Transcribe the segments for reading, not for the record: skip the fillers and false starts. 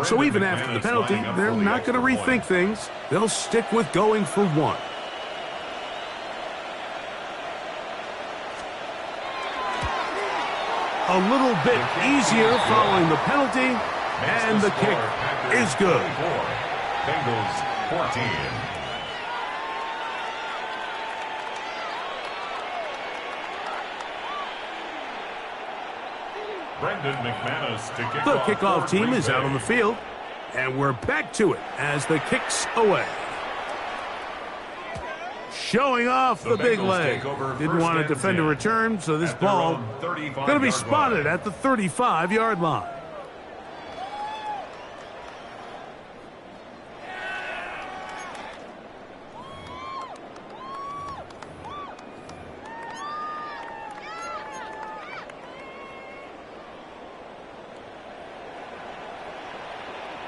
So even after the penalty, they're not going to rethink things. They'll stick with going for one. A little bit easier following the penalty, and the kick is good. Bengals 14. Brendan McManus to kick The off kickoff team is out Bay. on the field, and we're back to it as the kick's away. Showing off the big Bengals leg. take over Didn't first want to and defend a 10 return, so this at their ball own 35 going to be yard spotted line. at the 35-yard line.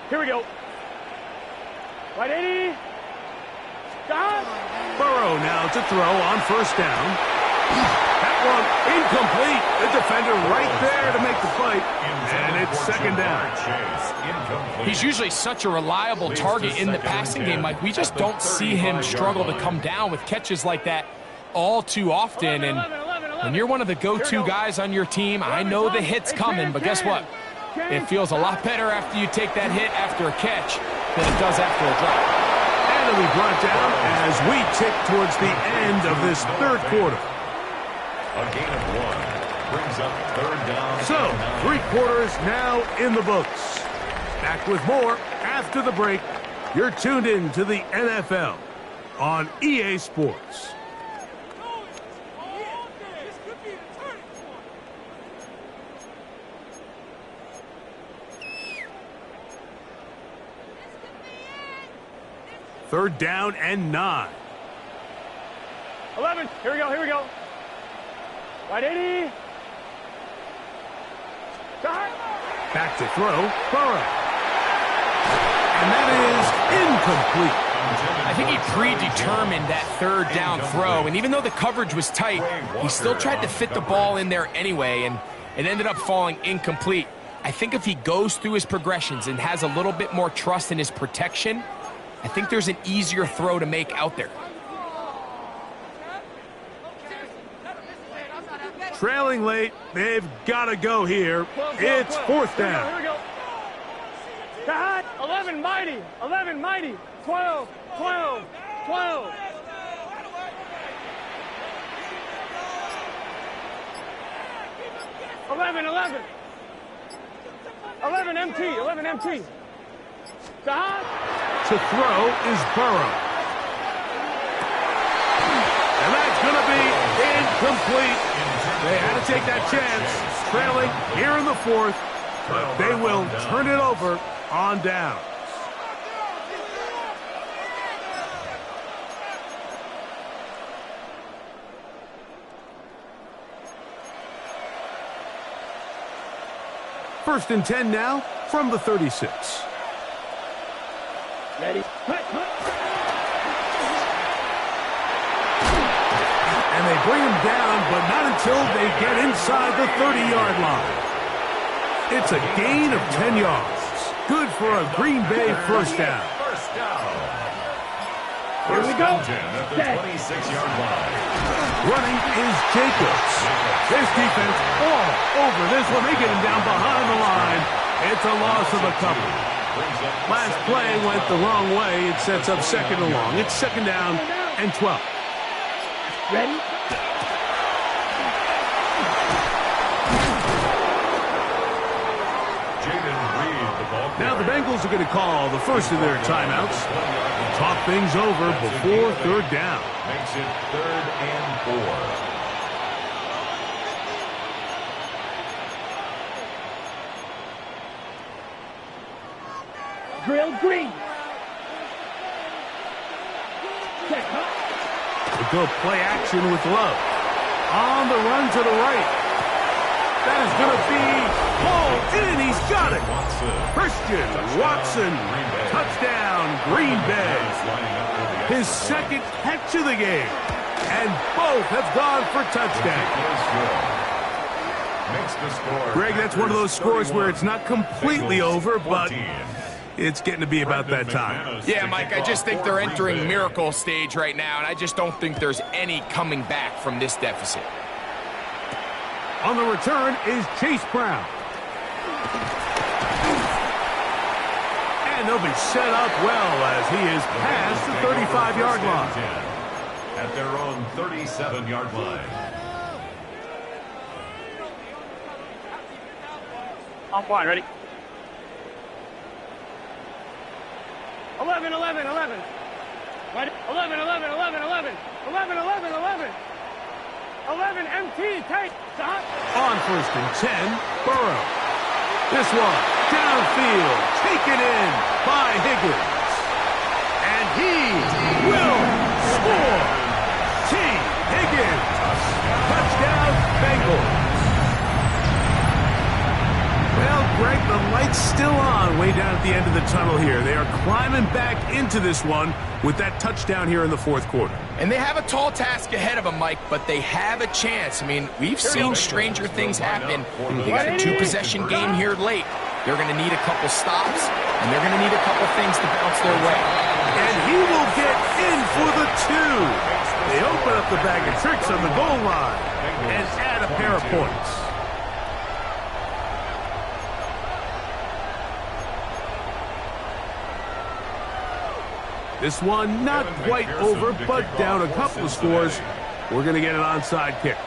Here we go. Right 80. Got. Burrow now to throw on first down. That one incomplete. The defender right there to make the play. And it's second down. He's usually such a reliable target in the passing game. Like, we just don't see him struggle to come down with catches like that all too often. And when you're one of the go-to guys on your team, I know the hit's coming, but guess what? It feels a lot better after you take that hit after a catch than it does after a drop. And it'll be brought down as we tick towards the end of this third quarter. A gain of 1 brings up third down. So, 3 quarters now in the books. Back with more after the break. You're tuned in to the NFL on EA Sports. Third down and 9. 11. Here we go. Here we go. Right 80. Got. Back to throw. Burrow. And that is incomplete. I think he predetermined that third down throw, and even though the coverage was tight, he still tried to fit the ball in there anyway, and it ended up falling incomplete. I think if he goes through his progressions and has a little bit more trust in his protection, I think there's an easier throw to make out there. Trailing late, they've got to go here. It's fourth down. Here we go. Got. 11 mighty. 11 mighty. 12. 12. 12. 11. 11. 11 MT. 11 MT. Got. To throw is Burrow. And that's going to be incomplete. They had to take that chance, trailing here in the fourth, but they will turn it over on downs. First and 10 now from the 36. Ready. And they bring him down, but not until they get inside the 30-yard line. It's a gain of 10 yards. Good for a Green Bay first down. First down. Here we go. At the 26-yard line. Running is Jacobs. This defense all over this one. They get him down behind the line. It's a loss of a couple. Last play went the wrong way. It sets up second and long. It's second down and 12. Ready? Now the Bengals are going to call the first of their timeouts. Talk things over before third down. Makes it 3rd and 4. Grilled green. They go play action with Love. On the run to the right. That is going to be pulled in. He's got it. Christian Watson. Touchdown, Green Bay. His second catch of the game. And both have gone for touchdowns. Greg, that's one of those scores where it's not completely over, but it's getting to be about that time. Yeah, Mike, I just think they're entering miracle stage right now, and I just don't think there's any coming back from this deficit. On the return is Chase Brown. And they'll be set up well as he is past the 35-yard line. At their own 37-yard line. On one, ready? 11, 11, 11. Right? 11, 11, 11, 11. 11, 11, 11. 11, MT, take. Stop. On 1st and 10, Burrow. This one, downfield, taken in by Higgins. And he will score. T. Higgins. Touchdown, Bengals. Well, Greg, the light's still on way down at the end of the tunnel here. They are climbing back into this one with that touchdown here in the 4th quarter. And they have a tall task ahead of them, Mike, but they have a chance. I mean, we've seen stranger things happen. They got a 2-possession game here late. They're going to need a couple stops, and they're going to need a couple things to bounce their way. And he will get in for the 2. They open up the bag of tricks on the goal line and add a pair of points. This one not quite over, but down a couple of scores. We're going to get an onside kick.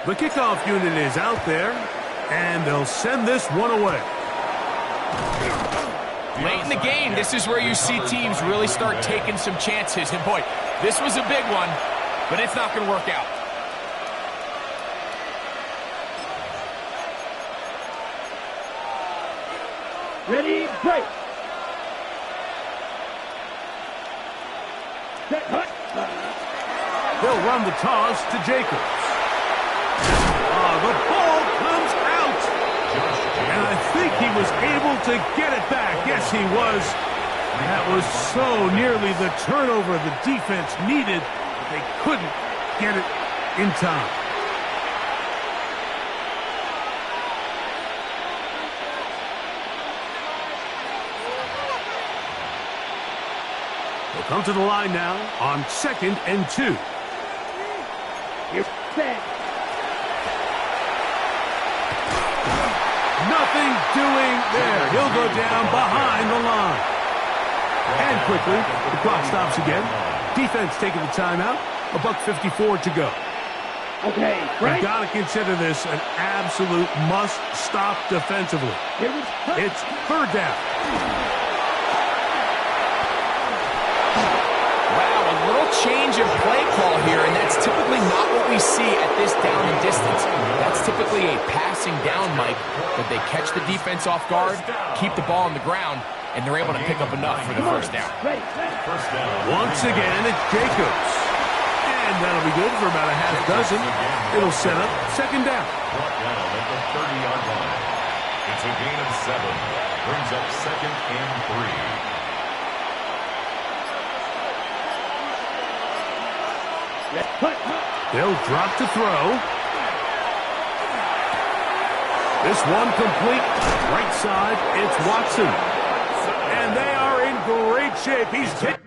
The kickoff unit is out there, and they'll send this one away. Late in the game, this is where you see teams really start taking some chances. And boy, this was a big one, but it's not going to work out. Ready, break. They'll run the toss to Jacobs. The ball comes out. And I think he was able to get it back. Yes, he was. That was so nearly the turnover the defense needed, but they couldn't get it in time. They'll come to the line now on 2nd and 2. You're set. Nothing doing there. He'll go down behind the line. And quickly, the clock stops again. Defense taking the timeout. $1:54 to go. Okay, right. You've got to consider this an absolute must-stop defensively. It's 3rd down. Change of play call here, and that's typically not what we see at this down and distance. That's typically a passing down, Mike, but they catch the defense off guard, keep the ball on the ground, and they're able to pick up enough for the 1st down. Once again, it's Jacobs. And that'll be good for about a half dozen. It'll set up 2nd down. Brought down at the 30-yard line. It's a gain of 7. Brings up 2nd and 3. They'll drop to throw. This one complete. Right side, it's Watson. And they are in great shape. He's hit.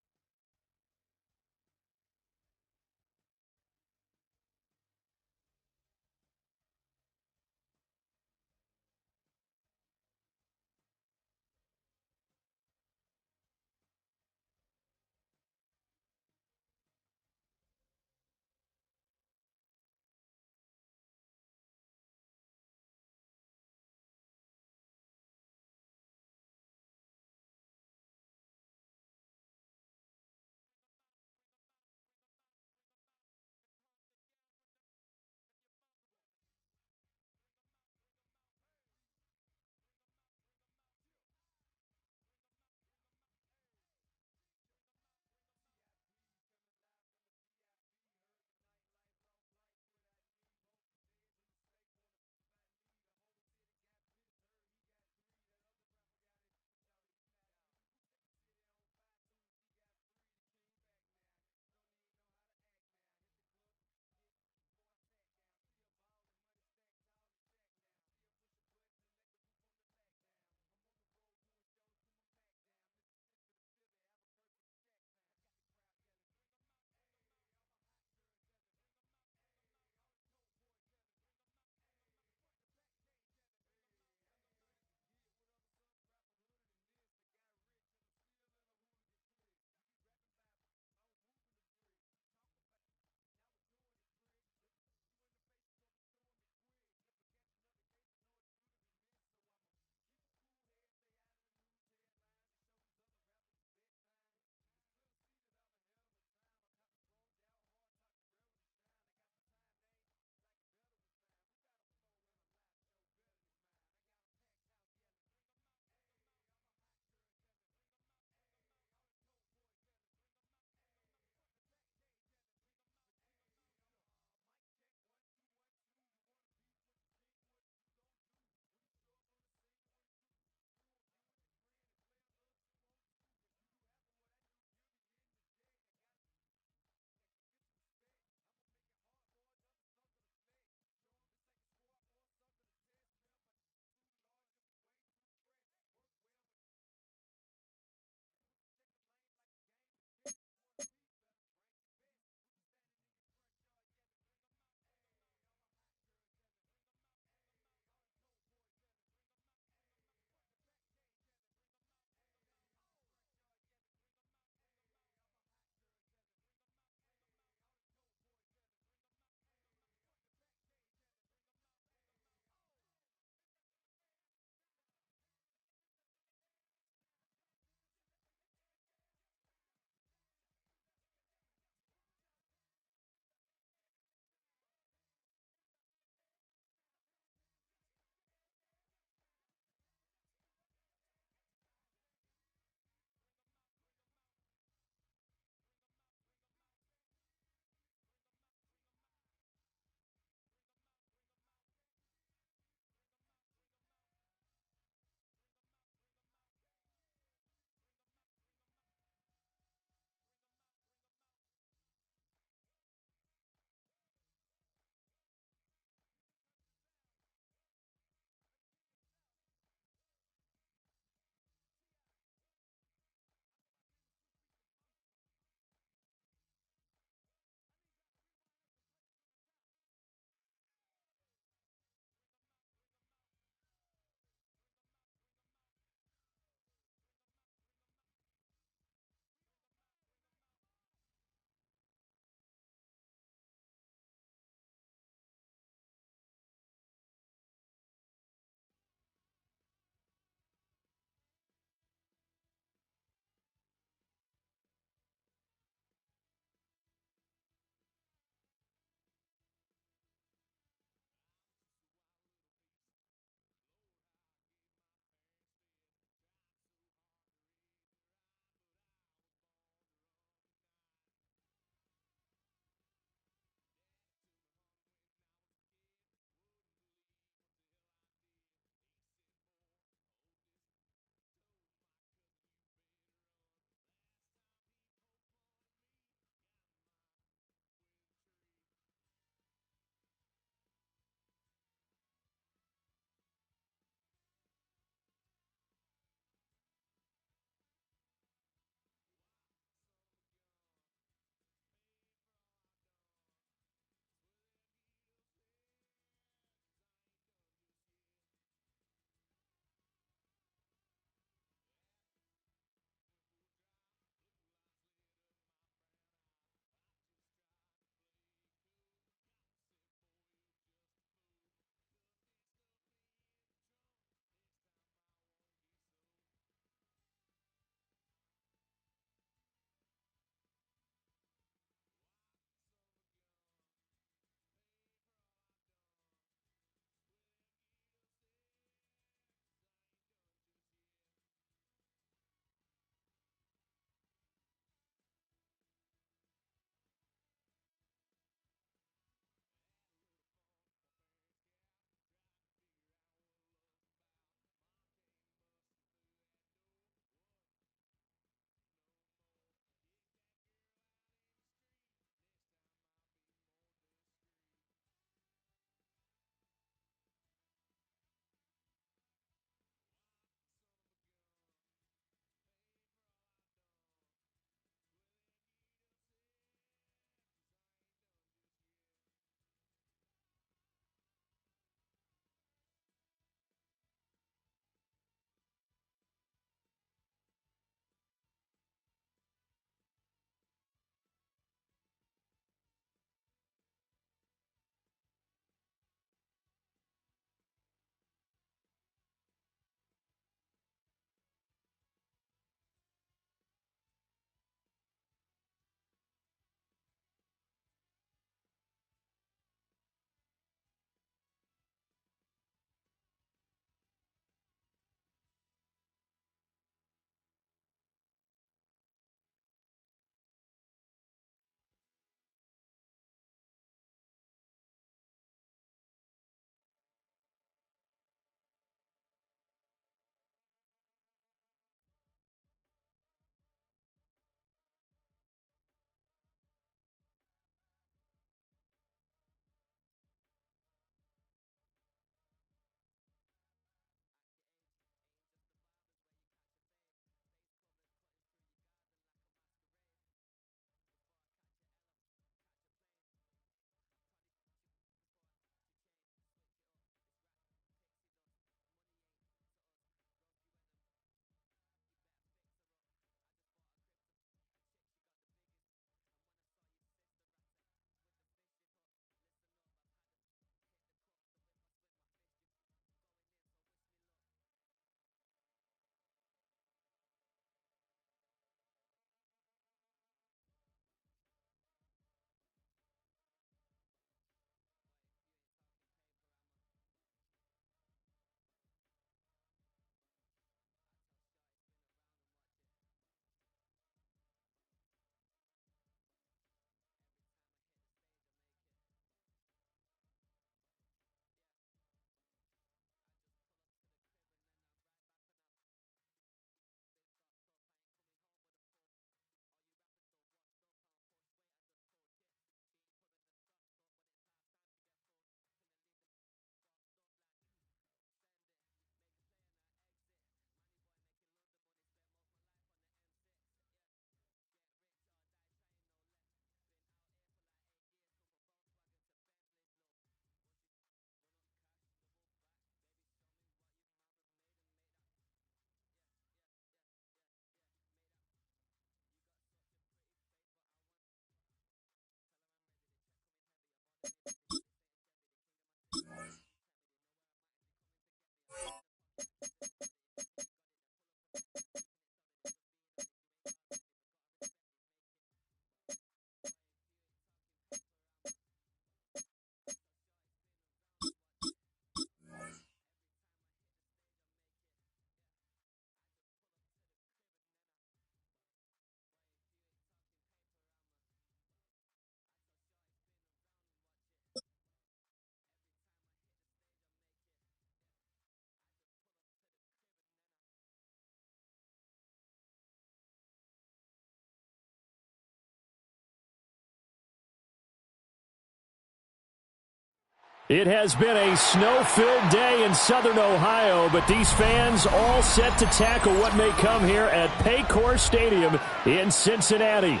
It has been a snow-filled day in Southern Ohio, but these fans all set to tackle what may come here at Paycor Stadium in Cincinnati.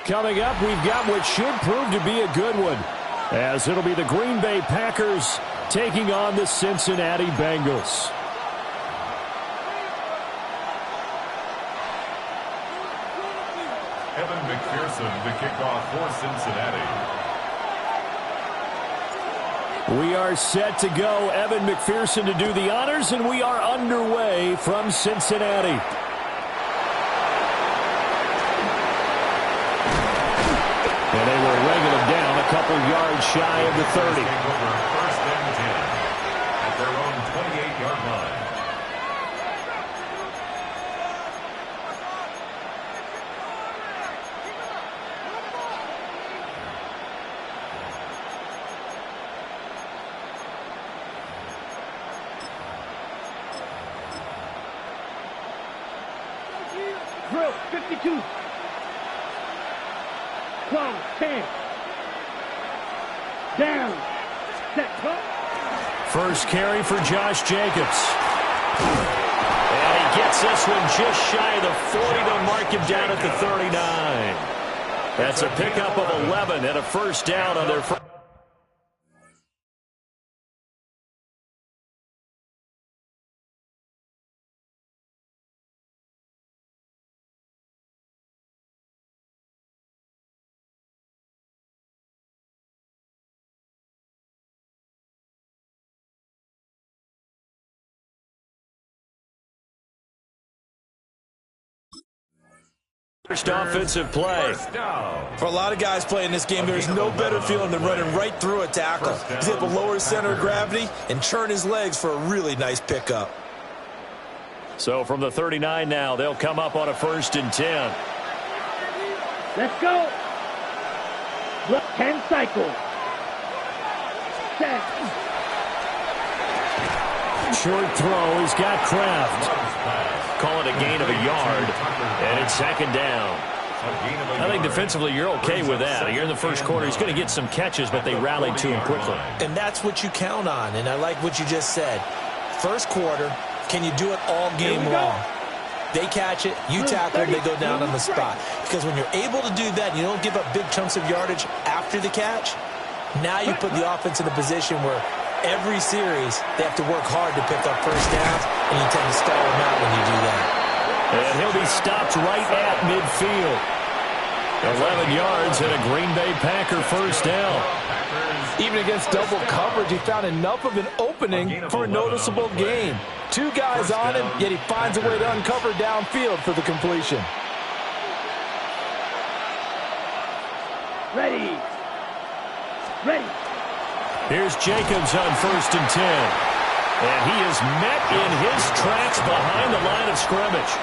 Coming up, we've got what should prove to be a good one, as it'll be the Green Bay Packers taking on the Cincinnati Bengals. Evan McPherson to kick off for Cincinnati. We are set to go. Evan McPherson to do the honors, and we are underway from Cincinnati. And they will wrangle him down a couple yards shy of the 30. First and 10 at their own 28-yard line. Drill, 52. 12, 10. Down. Set, go. First carry for Josh Jacobs. And he gets this one just shy of the 40 to mark him down at the 39. That's a pickup of 11 and a first down on their first. First offensive play. For a lot of guys playing this game, there's no better feeling than running right through a tackle. He's able to lower his center of gravity and churn his legs for a really nice pickup. So from the 39 now, they'll come up on a 1st and 10. Let's go. 10 cycles. Set. Short throw. He's got Kraft. Call it a gain of a yard, and it's 2nd down. I think defensively you're okay with that. Here in the first quarter, he's going to get some catches, but they rallied to him quickly. And that's what you count on, and I like what you just said. First quarter, can you do it all game long? They catch it, you tackle, they go down on the spot. Because when you're able to do that, you don't give up big chunks of yardage after the catch, now you put the offense in a position where every series they have to work hard to pick up first downs, and you tend to stall them out when you do that. And he'll be stopped right at midfield. 11 yards and a Green Bay Packer first down. Even against double coverage, he found enough of an opening for a noticeable gain. 2 guys on him, yet he finds a way to uncover downfield for the completion. Ready. Ready. Here's Jacobs on 1st and 10. And he is met in his tracks behind the line of scrimmage.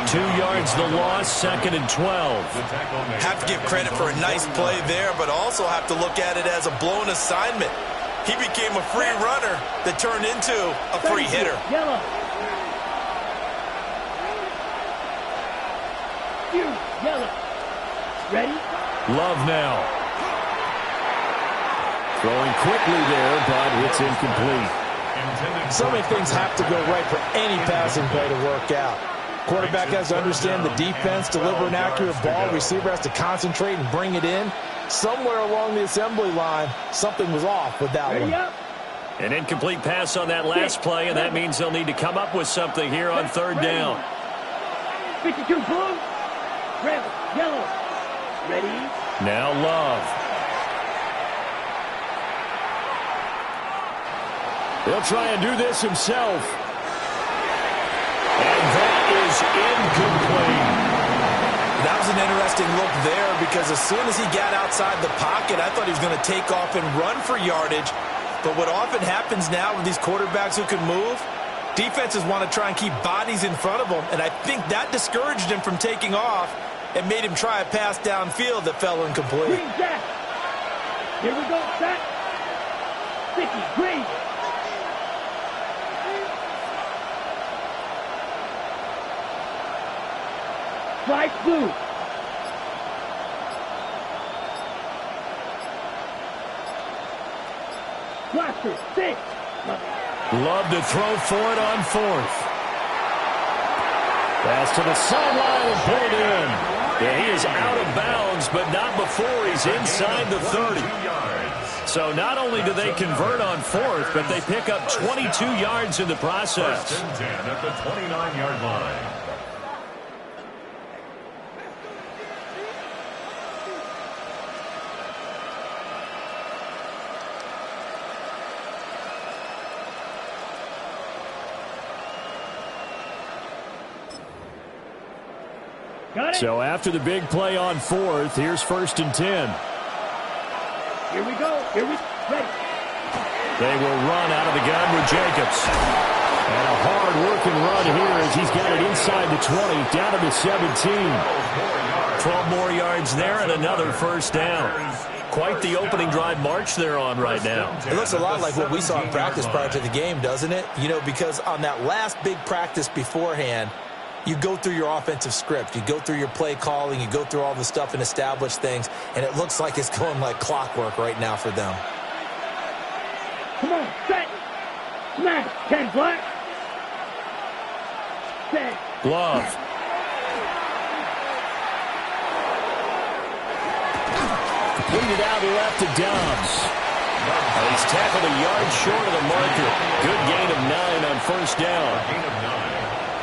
2 yards the loss, 2nd and 12. Have to give credit for a nice play there, but also have to look at it as a blown assignment. He became a free runner that turned into a free hitter. Yellow. Yellow. Ready? Love now. Throwing quickly there, but it's incomplete. So many things have to go right for any passing play to work out. Quarterback has to understand the defense, deliver an accurate ball. Receiver has to concentrate and bring it in. Somewhere along the assembly line, something was off with that one. An incomplete pass on that last play, and that means they'll need to come up with something here on 3rd down. 52 blue. Red. Yellow. Ready? Now Love. He'll try and do this himself. And that is incomplete. That was an interesting look there because as soon as he got outside the pocket, I thought he was going to take off and run for yardage. But what often happens now with these quarterbacks who can move, defenses want to try and keep bodies in front of them, and I think that discouraged him from taking off and made him try a pass downfield that fell incomplete. Green jack. Here we go, set. Sticky, green. Flag blue. Blaster, 6. Love to throw for it on 4th. Pass to the sideline and pulled in. Yeah, he is out of bounds, but not before he's inside the 30. So not only do they convert on 4th, but they pick up 22 yards in the process. 1st and 10 at the 29-yard line. So after the big play on 4th, here's 1st and 10. Here we go. Ready. They will run out of the gun with Jacobs. And a hard-working run here as he's got it inside the 20, down to the 17. 12 more yards there and another 1st down. Quite the opening drive march they're on right now. It looks a lot like what we saw in practice prior to the game, doesn't it? You know, because on that last big practice beforehand, you go through your offensive script. You go through your play calling. You go through all the stuff and establish things. And it looks like it's going like clockwork right now for them. Come on, set. Smash. 10 black. Set. Love. Putting it out left to Dobbs. And he's tackled a yard short of the marker. Good gain of 9 on 1st down.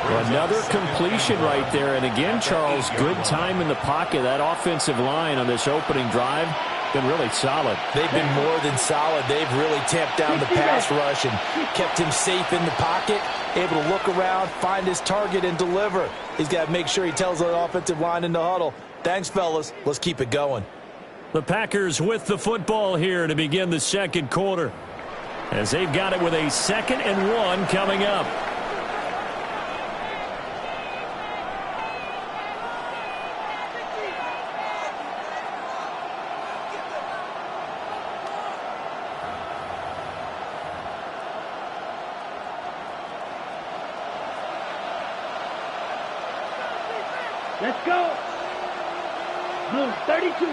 Another completion right there. And again, Charles, good time in the pocket. That offensive line on this opening drive been really solid. They've been more than solid. They've really tamped down the pass rush and kept him safe in the pocket, able to look around, find his target, and deliver. He's got to make sure he tells the offensive line in the huddle, thanks, fellas. Let's keep it going. The Packers with the football here to begin the second quarter, as they've got it with a 2nd and 1 coming up. Let's go. Blue, 32.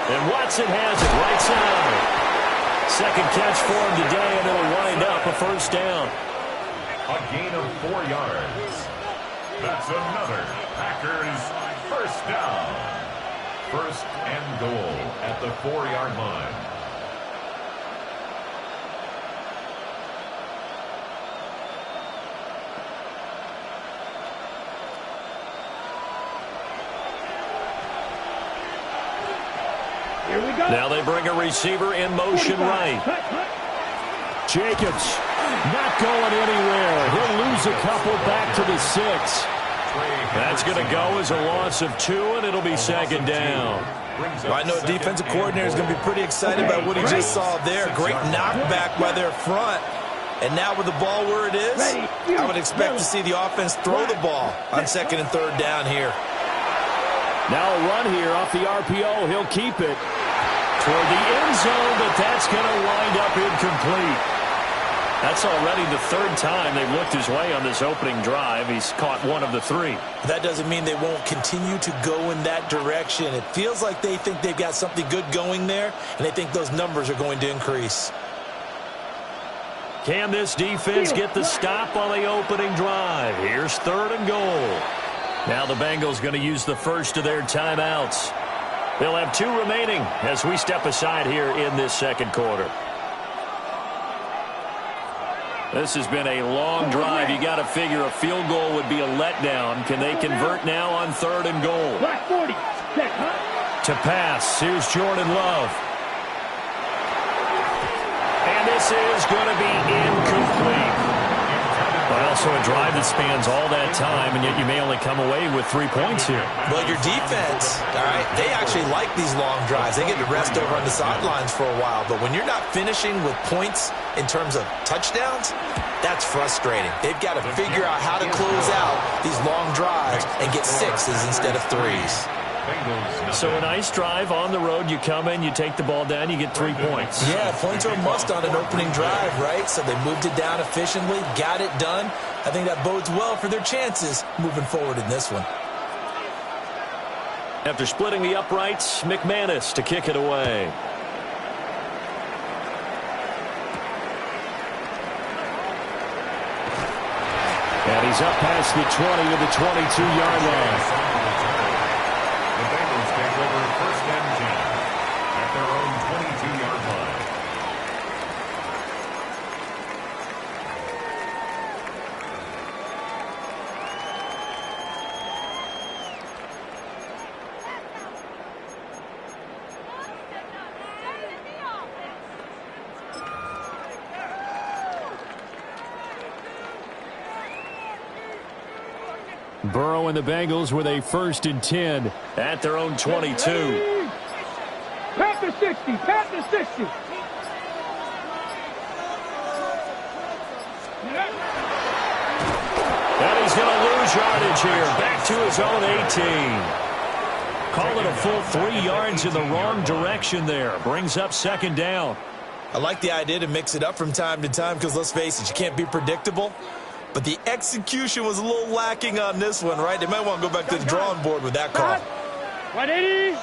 And Watson has it right side. Second catch for him today, and it'll wind up a 1st down. A gain of 4 yards. That's another Packers 1st down. 1st and goal at the 4-yard line. Here we go. Now they bring a receiver in motion right. Jacobs not going anywhere. He'll lose a couple back to the 6. That's going to go as a loss of 2, and it'll be 2nd down. I know defensive coordinator is going to be pretty excited about what he just saw there. Great knockback by their front. And now with the ball where it is, I would expect to see the offense throw the ball on 2nd and 3rd down here. Now a run here off the RPO. He'll keep it toward the end zone, but that's going to wind up incomplete. That's already the 3rd time they've looked his way on this opening drive. He's caught 1 of the 3. That doesn't mean they won't continue to go in that direction. It feels like they think they've got something good going there, and they think those numbers are going to increase. Can this defense get the stop on the opening drive? Here's 3rd and goal. Now the Bengals going to use the first of their timeouts. They'll have 2 remaining as we step aside here in this second quarter. This has been a long drive. You got to figure a field goal would be a letdown. Can they convert now on 3rd and goal? Black 40. To pass. Here's Jordan Love. And this is going to be incomplete. Well, so a drive that spans all that time, and yet you may only come away with 3 points here. Well, your defense, all right, they actually like these long drives. They get to rest over on the sidelines for a while. But when you're not finishing with points in terms of touchdowns, that's frustrating. They've got to figure out how to close out these long drives and get 6s instead of 3s. So a nice drive on the road. You come in, you take the ball down, you get 3 points. Yeah, points are a must on an opening drive, right? So they moved it down efficiently, got it done. I think that bodes well for their chances moving forward in this one. After splitting the uprights, McManus to kick it away. And he's up past the 20 to the 22-yard line. The Bengals take over 1st and 10 at their own 22-yard line. Burrow and the Bengals with a 1st and 10 at their own 22. Pat the 60. Pat the 60. And he's going to lose yardage here. Back to his own 18. Call it a full 3 yards in the wrong direction there. Brings up 2nd down. I like the idea to mix it up from time to time because, let's face it, you can't be predictable. But the execution was a little lacking on this one, right? They might want to go back to the drawing board with that call. 180.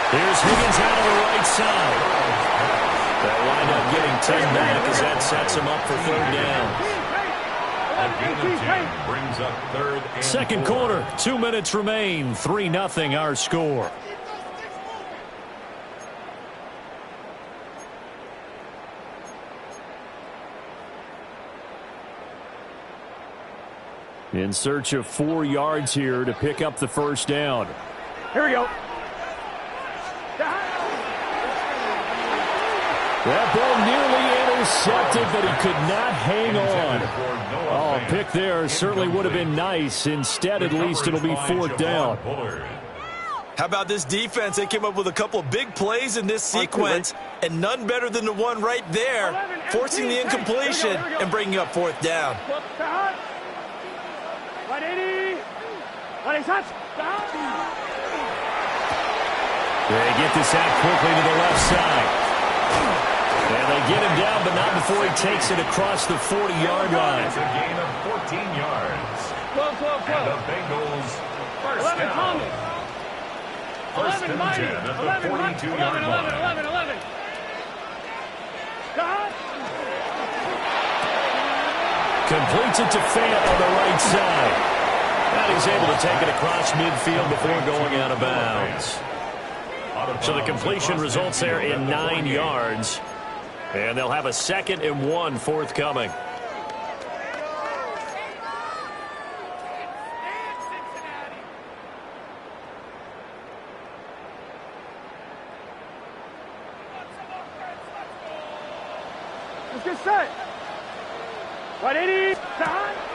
Here's Higgins out on the right side. They'll wind up getting 10 back as that sets him up for 3rd down. A gain of 10 brings up 3rd and 2nd 4. quarter, 2 minutes remain, 3-0 our score. In search of 4 yards here to pick up the 1st down. Here we go. That ball nearly intercepted, but he could not hang on. Oh, a pick there certainly would have been nice. Instead, at least it'll be 4th down. How about this defense? They came up with a couple of big plays in this sequence, and none better than the one right there, forcing the incompletion and bringing up 4th down. 180. 180. They get this out quickly to the left side. And they get him down, but not before he takes it across the 40-yard line. It's a gain of 14 yards. 12. And the Bengals 1st 11 down. Thomas. 1st and 10 at the 42-yard line. 11. God. Completes it to Fant on the right side. And he's able to take it across midfield before going out of bounds. So the completion results there in 9 yards. And they'll have a 2nd and 1 forthcoming. Let's get set. 180.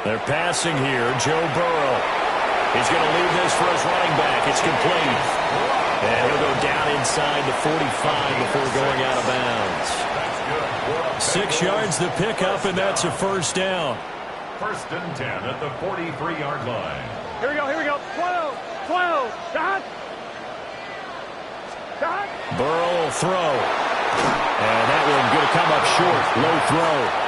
They're passing here. Joe Burrow. He's going to leave this for his running back. It's complete. And he'll go down inside the 45 before going out of bounds. 6 yards the pickup, and that's a 1st down. 1st and 10 at the 43-yard line. Here we go. 12. Dot. Burrow will throw. And that one going to come up short. Low throw.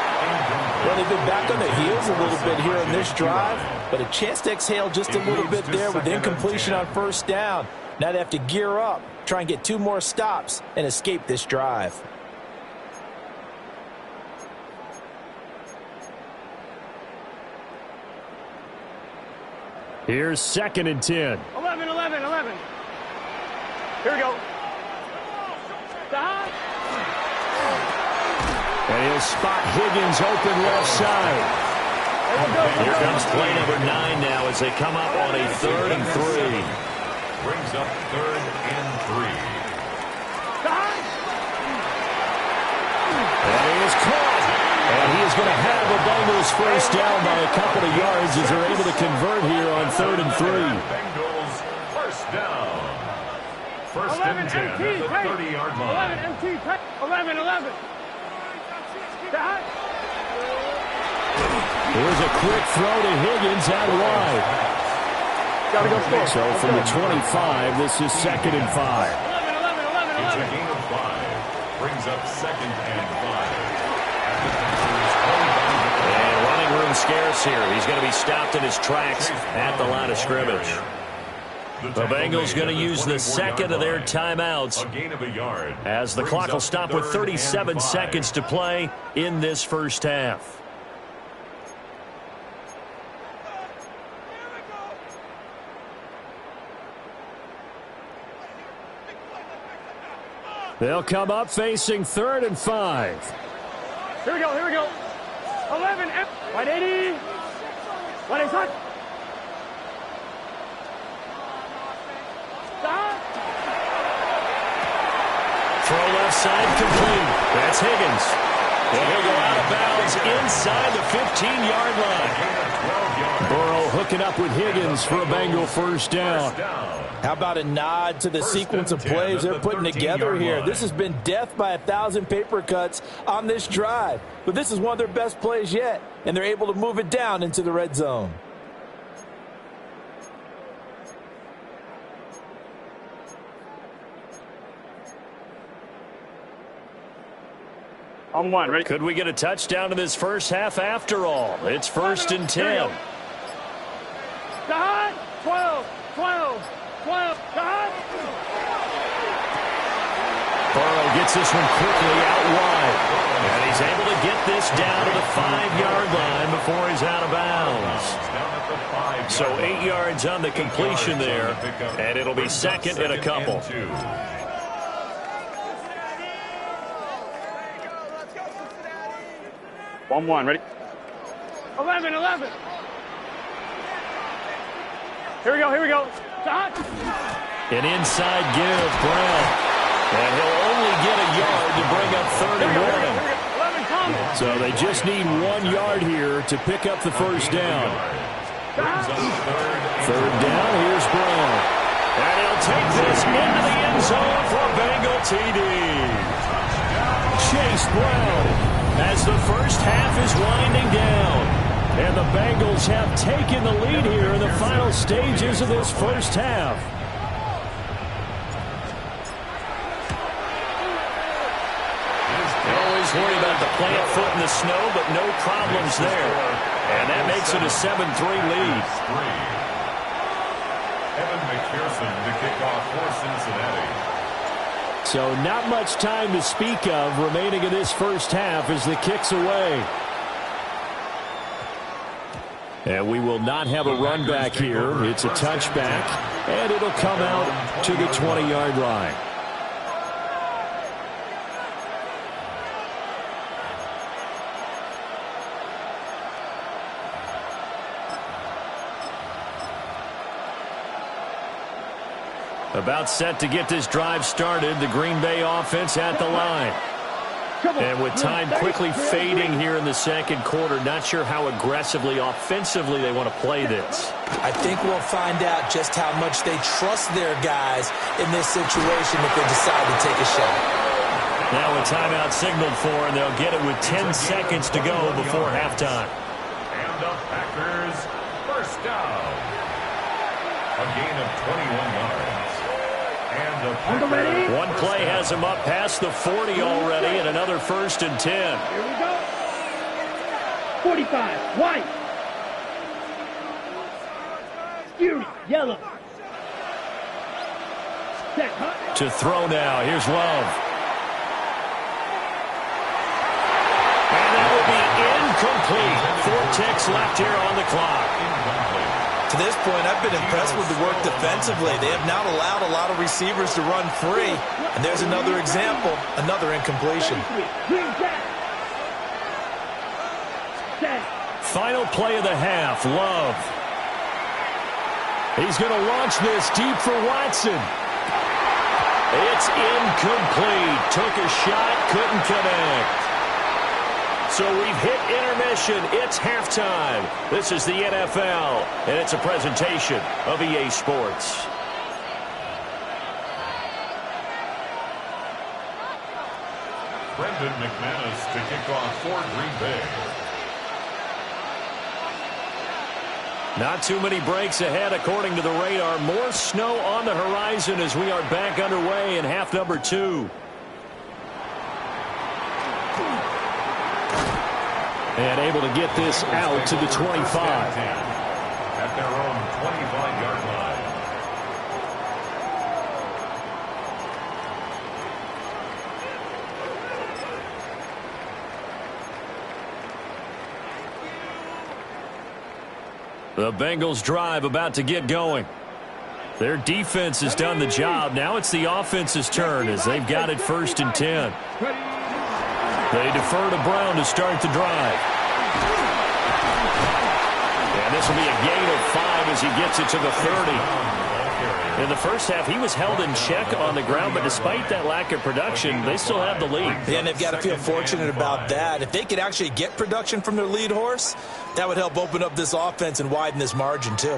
Well, they've been back on their heels a little bit here in this drive, but a chance to exhale just a little bit there with incompletion on 1st down. Now they have to gear up, try and get 2 more stops, and escape this drive. Here's 2nd and 10. 11. Here we go. Stop. And he'll spot Higgins open left side. Here comes play number 9 now as they come up on a 3rd and 3. Brings up 3rd and 3. And he is caught. And he is going to have a Bengals first down by a couple of yards as they're able to convert here on 3rd and 3. Bengals first down. First and 10 at the 30-yard line. 11. Here's a quick throw to Higgins out wide. Gotta go score. So from the 25, this is 2nd and 5. 11. It's a gain of 5. Brings up 2nd and 5. And running room scarce here. He's going to be stopped in his tracks at the line of scrimmage. The Bengals going to use the second of their timeouts as the clock will stop with 37 seconds to play in this first half. They'll come up facing 3rd and 5. Here we go. 11. White 80. White 80. Throw left side complete. That's Higgins. And he'll go out of bounds inside the 15-yard line. Burrow hooking up with Higgins for a Bengal first down. How about a nod to the sequence of plays they're putting together here? This has been death by 1,000 paper cuts on this drive. But this is one of their best plays yet, and they're able to move it down into the red zone. On one, ready? Could we get a touchdown in this first half after all? It's 1st and 10. 12. Burrow gets this one quickly out wide. And he's able to get this down to the 5-yard line before he's out of bounds. So 8 yards on the completion there, and it'll be 2nd and a couple. One, ready? 11. Here we go. An inside give, Brown. And he'll only get a yard to bring up 3rd and 1. So they just need 1 yard here to pick up the first down. 3rd down, here's Brown. And he'll take this into the end zone for a Bengal TD. Chase Brown as the first half is winding down. And the Bengals have taken the lead here in the final stages of this first half. Always worried about the plant foot in the snow, but no problems there. And that makes it a 7-3 lead. Evan McPherson to kick off for Cincinnati. So not much time to speak of remaining in this first half as the kick's away. And we will not have a run back here. It's a touchback, and it'll come out to the 20-yard line. About set to get this drive started, the Green Bay offense at the line. And with time quickly fading here in the second quarter, not sure how aggressively, offensively they want to play this. I think we'll find out just how much they trust their guys in this situation if they decide to take a shot. Now a timeout signaled for, and they'll get it with 10 seconds to go before halftime. And the Packers first down. A gain of 21 yards. One play has him up past the 40 already, and another 1st and 10. Here we go. 45, white. Fury, yellow. Set, hot. To throw now, here's Love. And that will be incomplete. 4 ticks left here on the clock. To this point, I've been impressed with the work defensively. They have not allowed a lot of receivers to run free. And there's another example, another incompletion. Final play of the half, Love. He's going to launch this deep for Watson. It's incomplete. Took a shot, couldn't connect. So we've hit intermission. It's halftime. This is the NFL, and it's a presentation of EA Sports. Brendan McManus to kick off for Green Bay. Not too many breaks ahead according to the radar. More snow on the horizon as we are back underway in half number 2. And able to get this out to the 25. At their own 25-yard line. The Bengals drive about to get going. Their defense has done the job. Now it's the offense's turn as they've got it 1st and 10. They defer to Brown to start the drive. And this will be a gain of 5 as he gets it to the 30. In the first half, he was held in check on the ground, but despite that lack of production, they still have the lead. Yeah, and they've got to feel fortunate about that. If they could actually get production from their lead horse, that would help open up this offense and widen this margin, too.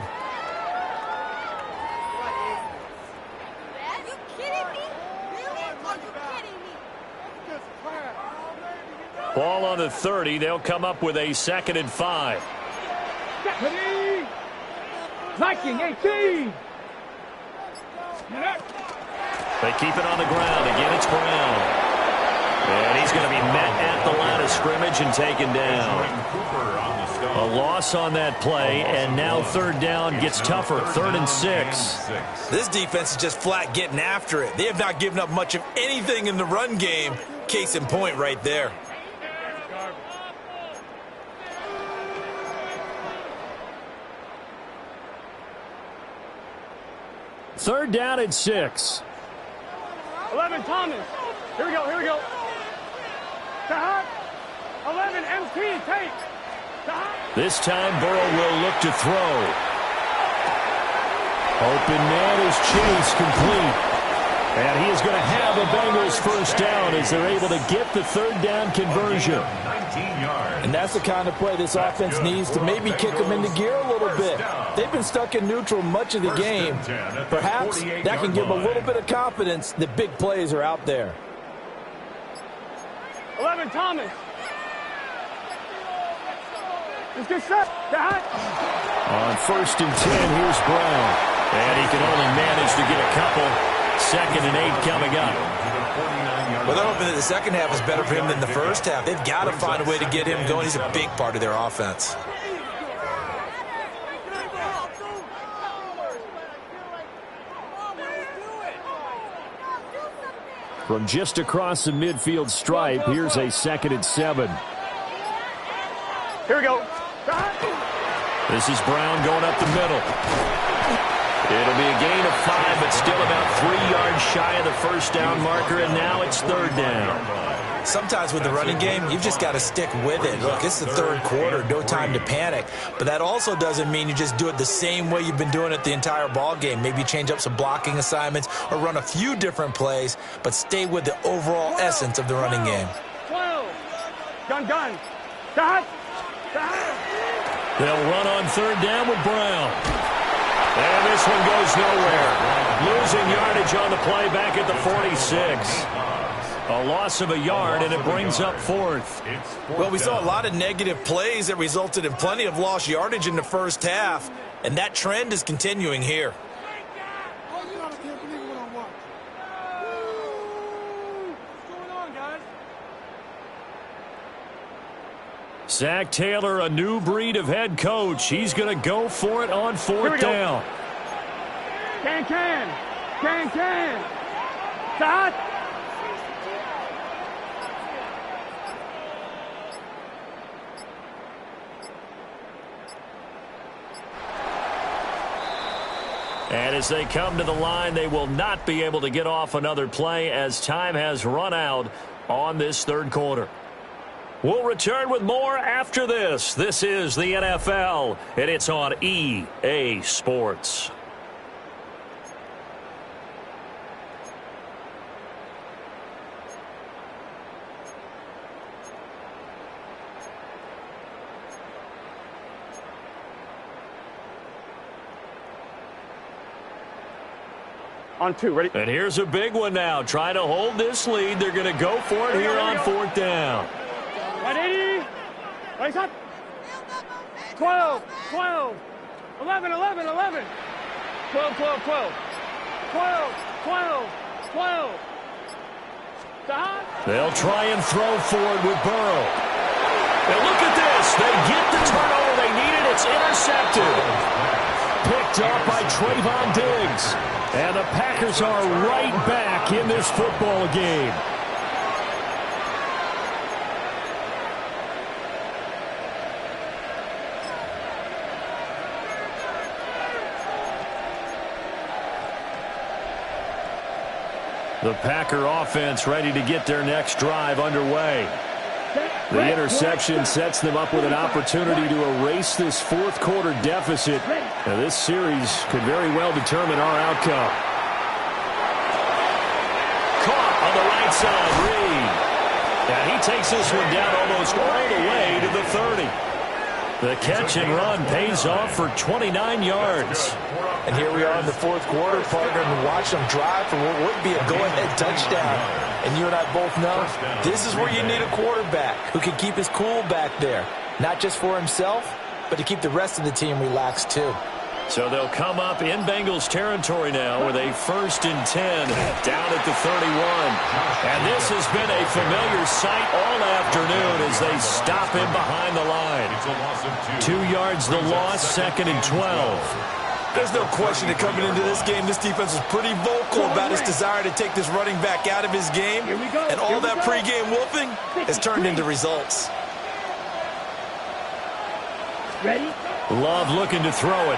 Ball on the 30. They'll come up with a 2nd and 5. Viking 18. They keep it on the ground. Again, it's Brown. And he's going to be met at the line of scrimmage and taken down. A loss on that play, and now 3rd down gets tougher. 3rd and 6. This defense is just flat getting after it. They have not given up much of anything in the run game. Case in point right there. Third down and 6. 11 Thomas. Here we go. 11 MT. Take. This time Burrow will look to throw. Open man is Chase, complete. And he is going to have a Bengals 1st down as they're able to get the 3rd down conversion. And that's the kind of play this offense needs to maybe kick them into gear a little bit. They've been stuck in neutral much of the game. Perhaps that can give them a little bit of confidence that big plays are out there. 11 Thomas. Let's get set. On 1st and 10, here's Brown. And he can only manage to get a couple. 2nd and 8 coming up. Well, they're hoping that the second half is better for him than the first half. They've got to find a way to get him going. He's a big part of their offense. From just across the midfield stripe, here's a 2nd and 7. Here we go. This is Brown going up the middle. It'll be a gain of 5, but still about 3 yards shy of the 1st down marker, and now it's 3rd down. Sometimes with the running game, you've just got to stick with it. Look, it's the 3rd quarter, no time to panic. But that also doesn't mean you just do it the same way you've been doing it the entire ball game. Maybe change up some blocking assignments or run a few different plays, but stay with the overall essence of the running game. 12. Gun. Stop. They'll run on 3rd down with Brown. And this one goes nowhere. Losing yardage on the play back at the 46. A loss of a yard, and it brings up 4th. Well, we saw a lot of negative plays that resulted in plenty of lost yardage in the first half, and that trend is continuing here. Zach Taylor, a new breed of head coach. He's going to go for it on 4th down. Can. Stop. And as they come to the line, they will not be able to get off another play as time has run out on this 3rd quarter. We'll return with more after this. This is the NFL, and it's on EA Sports. On 2, ready? And here's a big one now. Trying to hold this lead. They're going to go for it here on 4th down. Ready? Ready, shot. 12, 12, 11, 11, 11. 12, 12, 12. 12, 12, 12. Stop. They'll try and throw forward with Burrow. And look at this. They get the turnover they needed. It's intercepted. Picked up by Trayvon Diggs. And the Packers are right back in this football game. The Packer offense ready to get their next drive underway. The interception sets them up with an opportunity to erase this fourth quarter deficit. Now, this series could very well determine our outcome. Caught on the right side, Reed. And he takes this one down almost all the way to the 30. The catch and run pays off for 29 yards. And here we are in the fourth quarter, partner, and watch them drive for what would be a go-ahead touchdown. And you and I both know this is where you need a quarterback who can keep his cool back there. Not just for himself, but to keep the rest of the team relaxed too. So they'll come up in Bengals territory now with a 1st and 10 down at the 31. And this has been a familiar sight all afternoon as they stop him behind the line. 2 yards the loss, 2nd and 12. There's no question that coming into this game, this defense was pretty vocal about its desire to take this running back out of his game. And all that pregame whooping has turned into results. Ready? Love looking to throw it.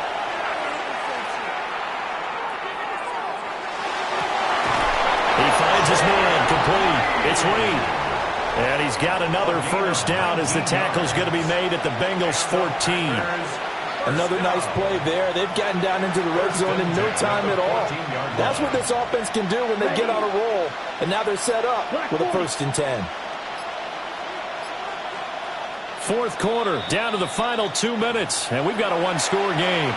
He finds his man, complete. It's Reed. And he's got another 1st down as the tackle's going to be made at the Bengals 14. Another nice play there. They've gotten down into the red zone in no time at all. That's what this offense can do when they get on a roll. And now they're set up with a 1st and 10. Fourth quarter, down to the final 2 minutes, and we've got a one-score game.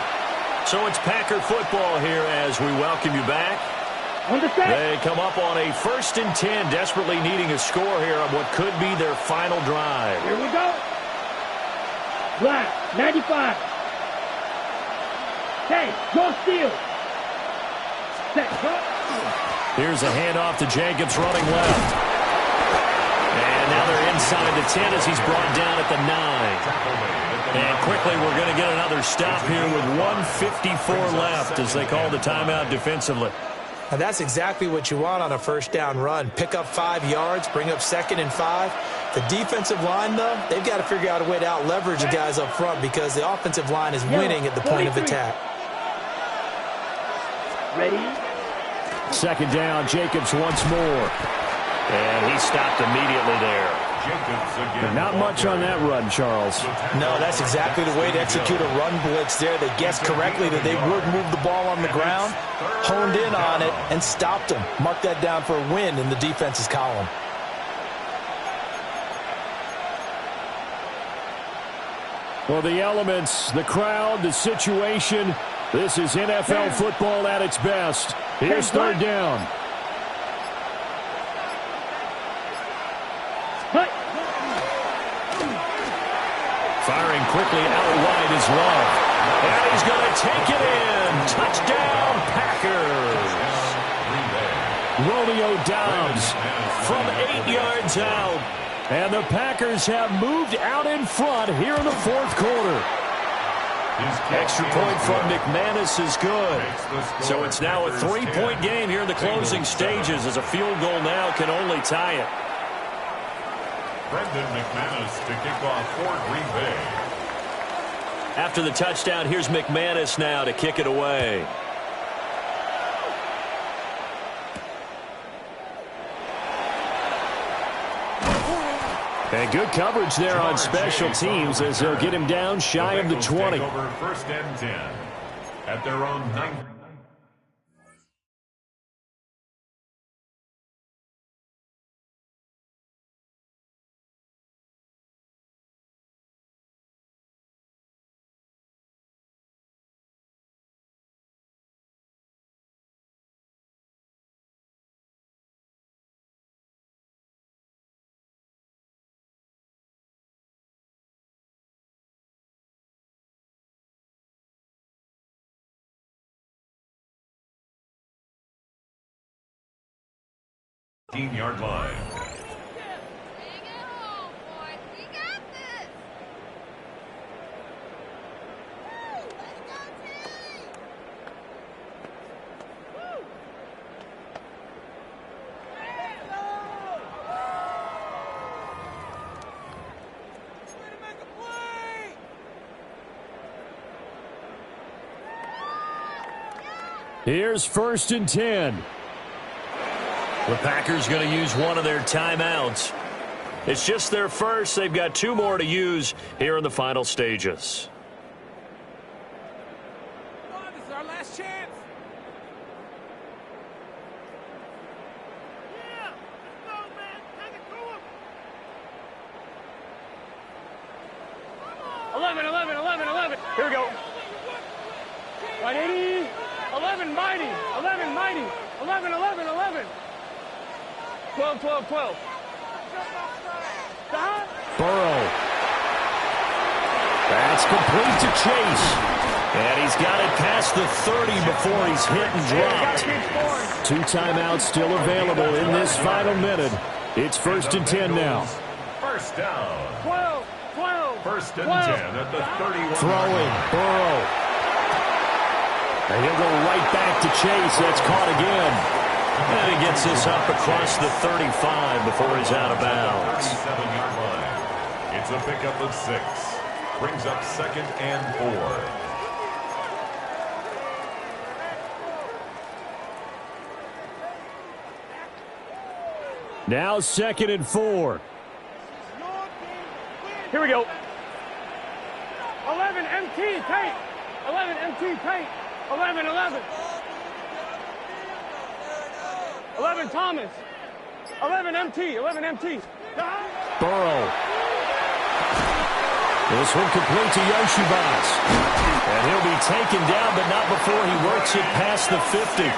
So it's Packer football here as we welcome you back. They come up on a 1st and 10, desperately needing a score here on what could be their final drive. Here we go. Black, 95. Hey, go steal. Set, go. Here's a handoff to Jacobs running left. And now they're inside the 10 as he's brought down at the 9. And quickly we're going to get another stop here with 1:54 left as they call the timeout defensively. And that's exactly what you want on a 1st down run. Pick up 5 yards, bring up 2nd and 5. The defensive line, though, they've got to figure out a way to out-leverage the guys up front because the offensive line is winning at the point of attack. Ready? 2nd down, Jacobs once more. And he stopped immediately there. Not much on that run, Charles. No, that's exactly the way to execute a run blitz there. They guessed correctly that they would move the ball on the ground, honed in on it, and stopped them. Mark that down for a win in the defense's column. Well, the elements, the crowd, the situation, this is NFL football at its best. Here's 3rd down. Firing quickly out wide is Love. And he's going to take it in. Touchdown, Packers. Romeo Doubs From 8 yards out. And the Packers have moved out in front here in the fourth quarter. Extra point from McManus is good. So it's now a 3-point game here in the closing stages as a field goal now can only tie it. Brendan McManus to kick off for Green Bay. After the touchdown, here's McManus now to kick it away. And good coverage there on special teams as they'll get him down shy of the 20. Over 1st and 10 at their own 9. 15-yard line. Here's 1st and 10. The Packers going to use one of their timeouts. It's just their first. They've got 2 more to use here in the final stages. This is our last chance. Yeah, let's go, man. Take it to him. 11, 11, 11, 11. Here we go. Right, 80. 11, mighty. 11, mighty. 11, 11, 11. 12, 12, 12. Burrow. That's complete to Chase. And he's got it past the 30 before he's hit and dropped. 2 timeouts still available in this final minute. It's 1st and 10 now. First down. 12, 12. First and 10 at the 31. Throwing. Burrow. And he'll go right back to Chase. That's caught again. And he gets this up across the 35 before he's out of bounds. 37-yard line. It's a pickup of 6. Brings up 2nd and 4. Now 2nd and 4. Here we go. 11 MT tape. 11 MT tape. 11, 11. 11 Thomas. 11 MT. 11 MT. Burrow. This one complete to Yoshibas. And he'll be taken down, but not before he works it past the 50.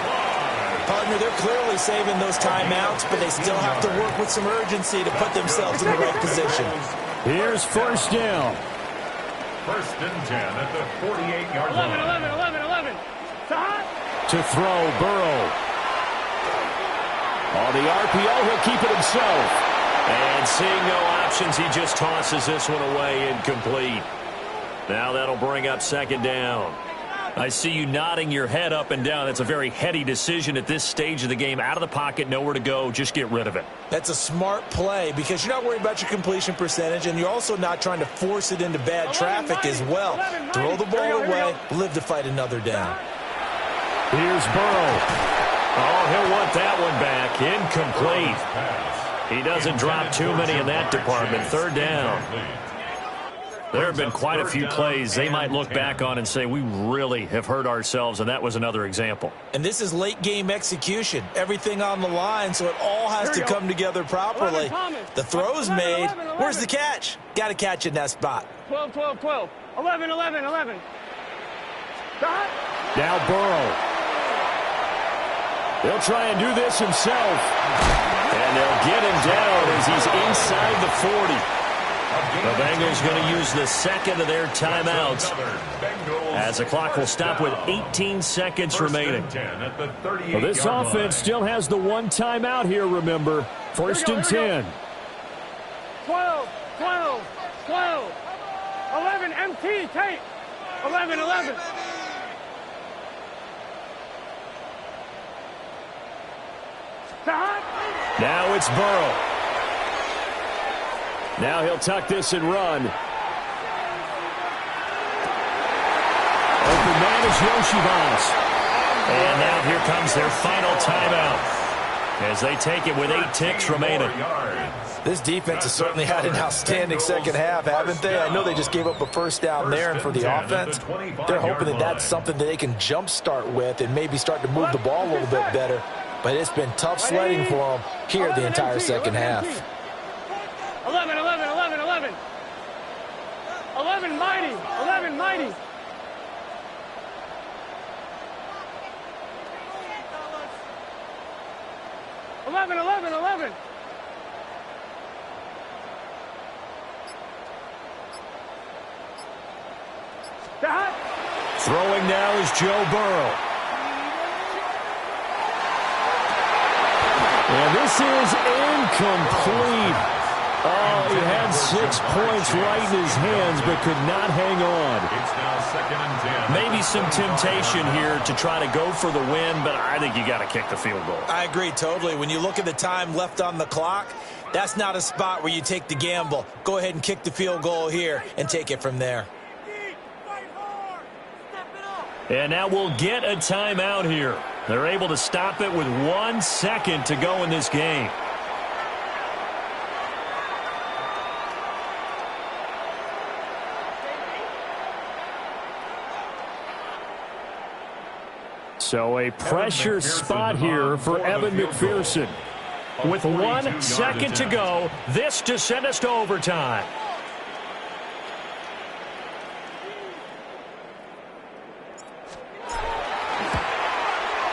Partner, they're clearly saving those timeouts, but they still have to work with some urgency to put themselves in the right position. Here's 1st down. 1st and 10 at the 48-yard line. 11, 11, 11, 11. To throw, Burrow. On the RPO, he'll keep it himself. And seeing no options, he just tosses this one away incomplete. Now that'll bring up 2nd down. I see you nodding your head up and down. That's a very heady decision at this stage of the game. Out of the pocket, nowhere to go. Just get rid of it. That's a smart play because you're not worried about your completion percentage, and you're also not trying to force it into bad traffic as well. Throw the ball away, live to fight another down. Here's Burrow. Oh, he'll want that one back. Incomplete. He doesn't drop too many in that department. 3rd down. There have been quite a few plays they might look back on and say, we really have hurt ourselves, and that was another example. And this is late-game execution. Everything on the line, so it all has to come together properly. The throw's made. Where's the catch? Got to catch it in that spot. 12, 12, 12. 11, 11, 11. Now Burrow. He'll try and do this himself. And they'll get him down as he's inside the 40. The Bengals going to use the 2nd of their timeouts as the clock will stop with 18 seconds remaining. Well, this offense still has the 1 timeout here, remember. 1st and 10. 12, 12, 12. 11 MT tape. 11, 11. Now it's Burrow. Now he'll tuck this and run. Open man is Yoshibas. And now here comes their final timeout as they take it with 8 ticks remaining. This defense has certainly had an outstanding second half, haven't they? I know they just gave up a 1st down there, and for the offense, they're hoping that that's something that they can jumpstart with and maybe start to move the ball a little bit better. But it's been tough sledding for them here the entire second half. 11, 11, 11, 11. 11 mighty. 11 mighty. Eleven, 11, 11. Throwing now is Joe Burrow. And this is incomplete. Oh, he had 6 points right in his hands, but could not hang on. It's now 2nd and 10. Maybe some temptation here to try to go for the win, but I think you got to kick the field goal. I agree totally. When you look at the time left on the clock, that's not a spot where you take the gamble. Go ahead and kick the field goal here and take it from there. And now we'll get a timeout here. They're able to stop it with 1 second to go in this game. So a pressure spot here for Evan McPherson. With 1 second to go, this to send us to overtime.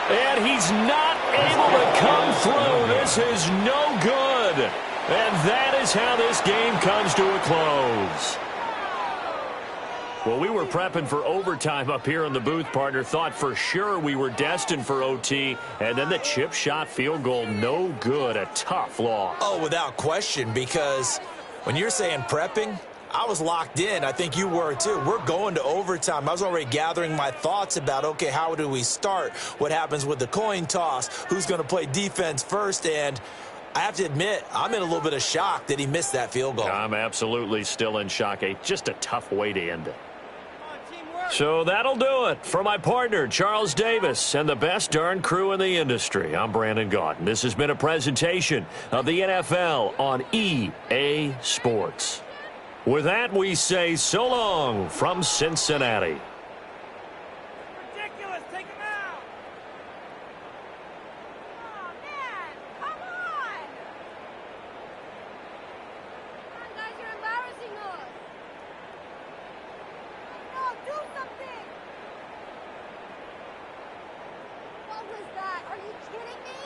And he's not able to come through. This is no good. And that is how this game comes to a close. Well, we were prepping for overtime up here in the booth, partner. Thought for sure we were destined for OT. And then the chip shot field goal, no good. A tough loss. Oh, without question, because when you're saying prepping, I was locked in. I think you were too. We're going to overtime. I was already gathering my thoughts about, okay, how do we start? What happens with the coin toss? Who's going to play defense first? And I have to admit, I'm in a little bit of shock that he missed that field goal. I'm absolutely still in shock. Just a tough way to end it. So that'll do it for my partner, Charles Davis, and the best darn crew in the industry. I'm Brandon Gaudin. This has been a presentation of the NFL on EA Sports. With that, we say so long from Cincinnati. Ridiculous. Take him out. Oh, man. Come on. Come on, guys. You're embarrassing us. No, do something. What was that? Are you kidding me?